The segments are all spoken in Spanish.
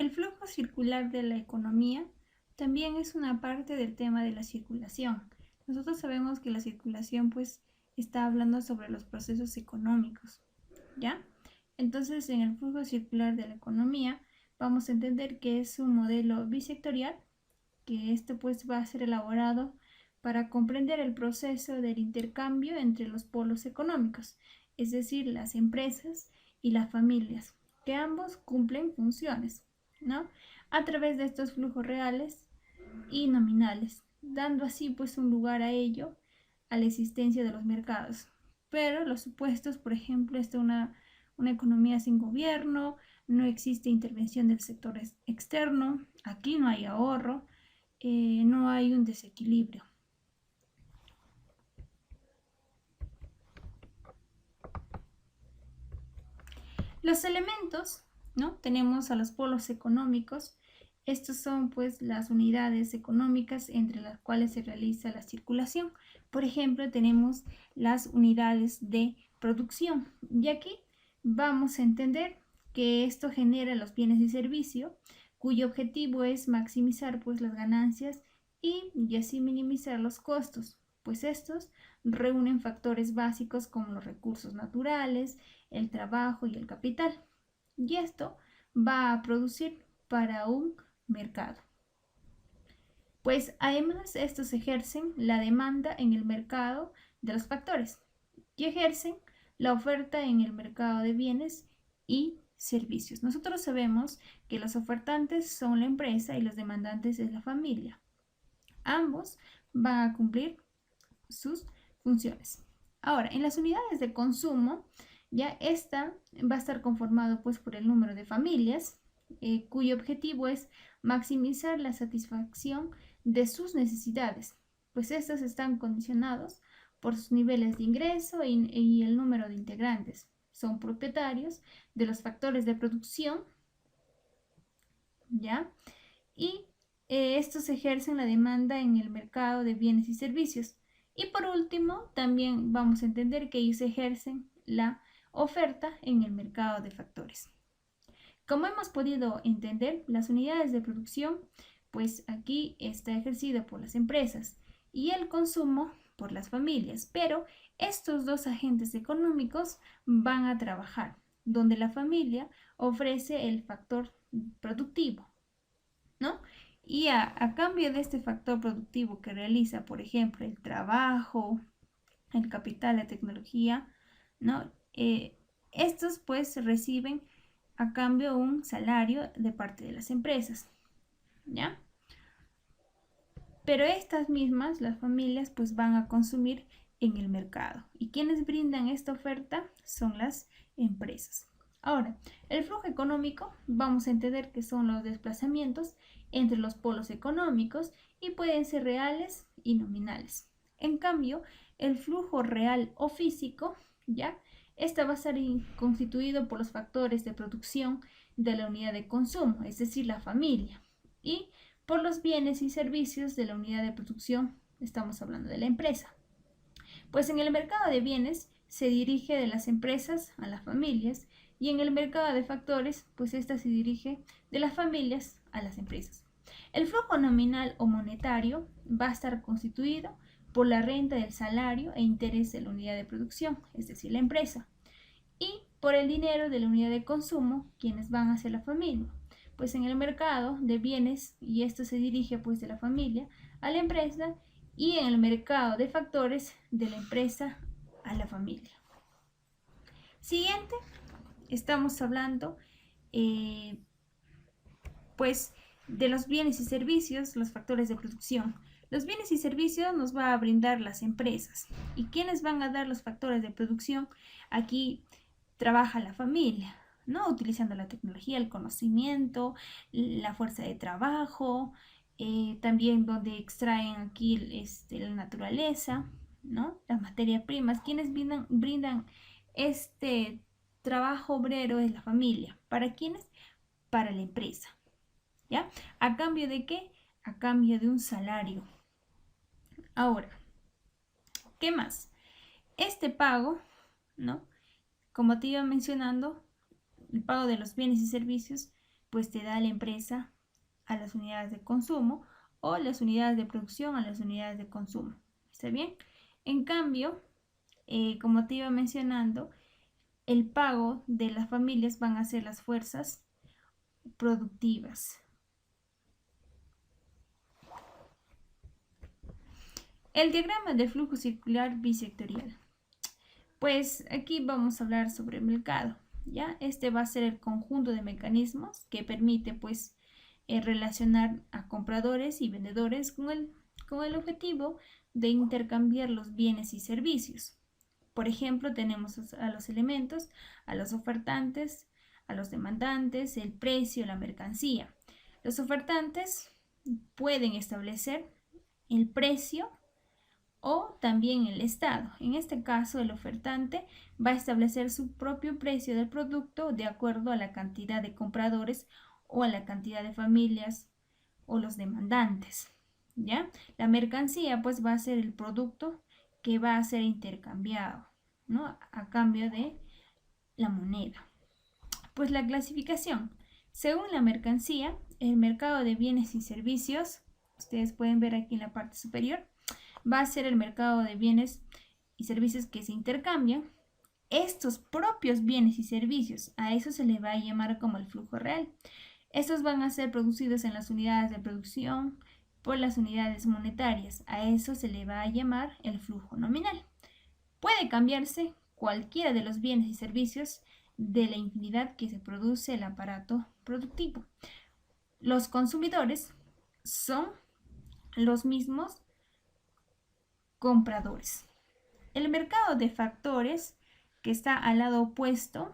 El flujo circular de la economía también es una parte del tema de la circulación. Nosotros sabemos que la circulación pues está hablando sobre los procesos económicos, ¿ya? Entonces, en el flujo circular de la economía vamos a entender que es un modelo bisectorial, que este pues va a ser elaborado para comprender el proceso del intercambio entre los polos económicos, es decir, las empresas y las familias, que ambos cumplen funciones, ¿no? A través de estos flujos reales y nominales, dando así pues un lugar a ello, a la existencia de los mercados. Pero los supuestos, por ejemplo, una economía sin gobierno, no existe intervención del sector externo, aquí no hay ahorro, no hay un desequilibrio. Los elementos, ¿no? Tenemos a los polos económicos. Estos son pues las unidades económicas entre las cuales se realiza la circulación. Por ejemplo, tenemos las unidades de producción. Y aquí vamos a entender que esto genera los bienes y servicios, cuyo objetivo es maximizar pues las ganancias y así minimizar los costos, pues estos reúnen factores básicos como los recursos naturales, el trabajo y el capital. Y esto va a producir para un mercado. Pues además estos ejercen la demanda en el mercado de los factores y ejercen la oferta en el mercado de bienes y servicios. Nosotros sabemos que los ofertantes son la empresa y los demandantes es la familia. Ambos van a cumplir sus funciones. Ahora, en las unidades de consumo, ya esta va a estar conformado pues por el número de familias, cuyo objetivo es maximizar la satisfacción de sus necesidades, pues estas están condicionados por sus niveles de ingreso y el número de integrantes. Son propietarios de los factores de producción, ¿ya? Y estos ejercen la demanda en el mercado de bienes y servicios. Y por último, también vamos a entender que ellos ejercen la oferta en el mercado de factores. Como hemos podido entender, las unidades de producción, pues aquí está ejercido por las empresas y el consumo por las familias, pero estos dos agentes económicos van a trabajar, donde la familia ofrece el factor productivo, ¿no? Y a cambio de este factor productivo que realiza, por ejemplo, el trabajo, el capital, la tecnología, ¿no? Estos pues reciben a cambio un salario de parte de las empresas, ¿ya? Pero estas mismas, las familias, pues van a consumir en el mercado. Y quienes brindan esta oferta son las empresas. Ahora, el flujo económico, vamos a entender que son los desplazamientos entre los polos económicos y pueden ser reales y nominales. En cambio, el flujo real o físico, ¿ya? Esta va a estar constituido por los factores de producción de la unidad de consumo, es decir, la familia, y por los bienes y servicios de la unidad de producción, estamos hablando de la empresa. Pues en el mercado de bienes se dirige de las empresas a las familias y en el mercado de factores, pues esta se dirige de las familias a las empresas. El flujo nominal o monetario va a estar constituido por la renta del salario e interés de la unidad de producción, es decir, la empresa, y por el dinero de la unidad de consumo, quienes van hacia la familia. Pues en el mercado de bienes, y esto se dirige pues de la familia a la empresa, y en el mercado de factores de la empresa a la familia. Siguiente, estamos hablando pues de los bienes y servicios, los factores de producción. Los bienes y servicios nos va a brindar las empresas. ¿Y quiénes van a dar los factores de producción? Aquí trabaja la familia, ¿no? Utilizando la tecnología, el conocimiento, la fuerza de trabajo, también donde extraen aquí la naturaleza, ¿no? Las materias primas. ¿Quiénes brindan este trabajo obrero? Es la familia. ¿Para quiénes? Para la empresa, ¿ya? ¿A cambio de qué? A cambio de un salario. Ahora, ¿qué más? Este pago, ¿no? Como te iba mencionando, el pago de los bienes y servicios, pues te da la empresa a las unidades de consumo o las unidades de producción a las unidades de consumo. ¿Está bien? En cambio, como te iba mencionando, el pago de las familias van a ser las fuerzas productivas. El diagrama de flujo circular bisectorial. Pues aquí vamos a hablar sobre el mercado, ¿ya? Este va a ser el conjunto de mecanismos que permite, pues, relacionar a compradores y vendedores con el objetivo de intercambiar los bienes y servicios. Por ejemplo, tenemos a los elementos, a los ofertantes, a los demandantes, el precio, la mercancía. Los ofertantes pueden establecer el precio o también el Estado. En este caso, el ofertante va a establecer su propio precio del producto de acuerdo a la cantidad de compradores o a la cantidad de familias o los demandantes, ¿ya? La mercancía pues va a ser el producto que va a ser intercambiado, ¿no? A cambio de la moneda. Pues la clasificación. Según la mercancía, el mercado de bienes y servicios, ustedes pueden ver aquí en la parte superior, va a ser el mercado de bienes y servicios que se intercambian. Estos propios bienes y servicios, a eso se le va a llamar como el flujo real. Estos van a ser producidos en las unidades de producción por las unidades monetarias. A eso se le va a llamar el flujo nominal. Puede cambiarse cualquiera de los bienes y servicios de la infinidad que se produce el aparato productivo. Los consumidores son los mismos compradores. El mercado de factores, que está al lado opuesto,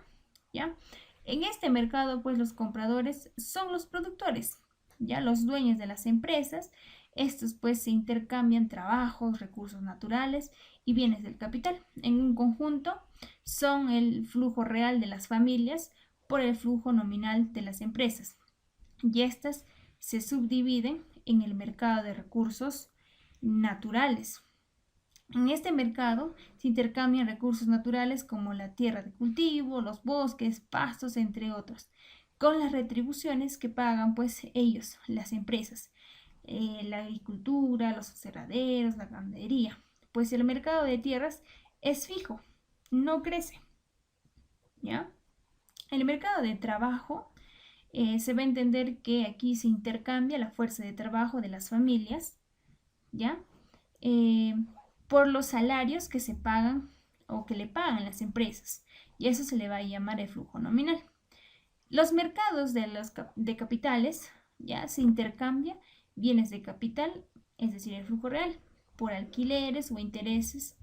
¿ya? En este mercado, pues los compradores son los productores, ya los dueños de las empresas. Estos pues se intercambian trabajos, recursos naturales y bienes del capital. En un conjunto son el flujo real de las familias por el flujo nominal de las empresas. Y estas se subdividen en el mercado de recursos naturales. En este mercado se intercambian recursos naturales como la tierra de cultivo, los bosques, pastos, entre otros, con las retribuciones que pagan pues ellos, las empresas, la agricultura, los aserraderos, la ganadería. Pues el mercado de tierras es fijo, no crece, ¿ya? El mercado de trabajo se va a entender que aquí se intercambia la fuerza de trabajo de las familias, ¿ya? Por los salarios que se pagan o que le pagan las empresas, y eso se le va a llamar el flujo nominal. Los mercados de capitales, ya se intercambia bienes de capital, es decir, el flujo real, por alquileres o intereses,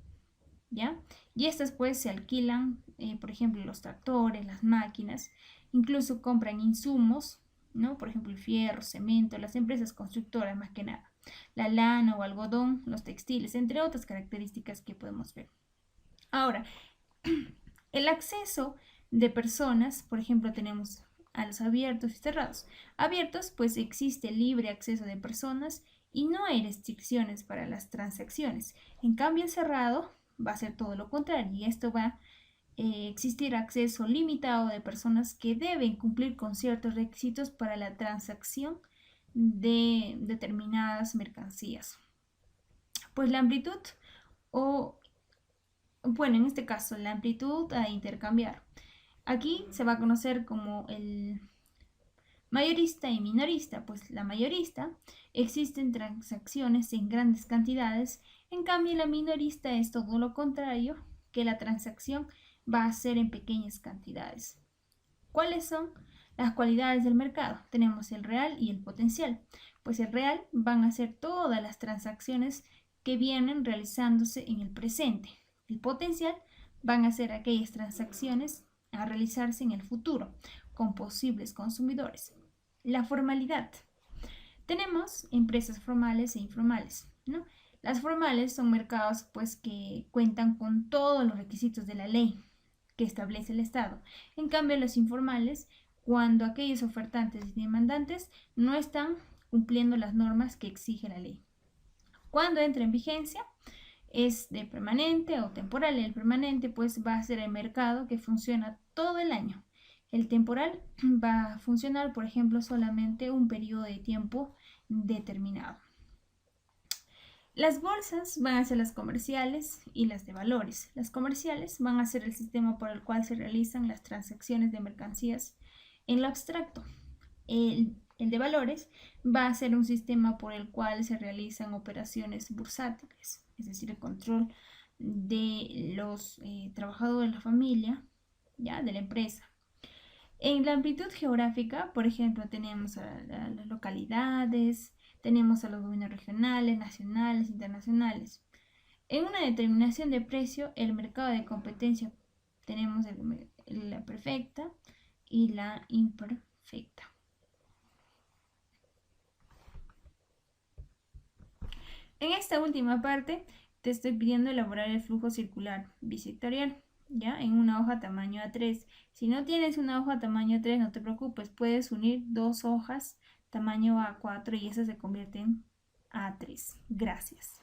¿ya? Y estas pues se alquilan, por ejemplo, los tractores, las máquinas, incluso compran insumos, ¿no? Por ejemplo, el fierro, cemento, las empresas constructoras más que nada, la lana o algodón, los textiles, entre otras características que podemos ver. Ahora, el acceso de personas, por ejemplo, tenemos a los abiertos y cerrados. Abiertos, pues existe libre acceso de personas y no hay restricciones para las transacciones. En cambio, el cerrado va a ser todo lo contrario, y esto va a existir acceso limitado de personas que deben cumplir con ciertos requisitos para la transacción de determinadas mercancías. Pues la amplitud en este caso la amplitud a intercambiar. Aquí se va a conocer como el mayorista y minorista. Pues la mayorista existen transacciones en grandes cantidades, en cambio la minorista es todo lo contrario, que la transacción va a ser en pequeñas cantidades. ¿Cuáles son las cualidades del mercado? Tenemos el real y el potencial. Pues el real van a ser todas las transacciones que vienen realizándose en el presente. El potencial van a ser aquellas transacciones a realizarse en el futuro con posibles consumidores. La formalidad. Tenemos empresas formales e informales, ¿no? Las formales son mercados pues que cuentan con todos los requisitos de la ley que establece el Estado. En cambio, los informales, cuando aquellos ofertantes y demandantes no están cumpliendo las normas que exige la ley. Cuando entra en vigencia, es de permanente o temporal. El permanente pues va a ser el mercado que funciona todo el año, El temporal va a funcionar, por ejemplo, solamente un periodo de tiempo determinado. Las bolsas van a ser las comerciales y las de valores. Las comerciales van a ser el sistema por el cual se realizan las transacciones de mercancías en lo abstracto. El de valores va a ser un sistema por el cual se realizan operaciones bursátiles, es decir, el control de los trabajadores de la familia, ¿ya? De la empresa. En la amplitud geográfica, por ejemplo, tenemos a las localidades, tenemos a los gobiernos regionales, nacionales, internacionales. En una determinación de precio, el mercado de competencia tenemos la perfecta y la imperfecta. En esta última parte te estoy pidiendo elaborar el flujo circular bisectorial, ¿ya? En una hoja tamaño A3. Si no tienes una hoja tamaño A3, no te preocupes, puedes unir dos hojas tamaño A4 y esas se convierten en A3. Gracias.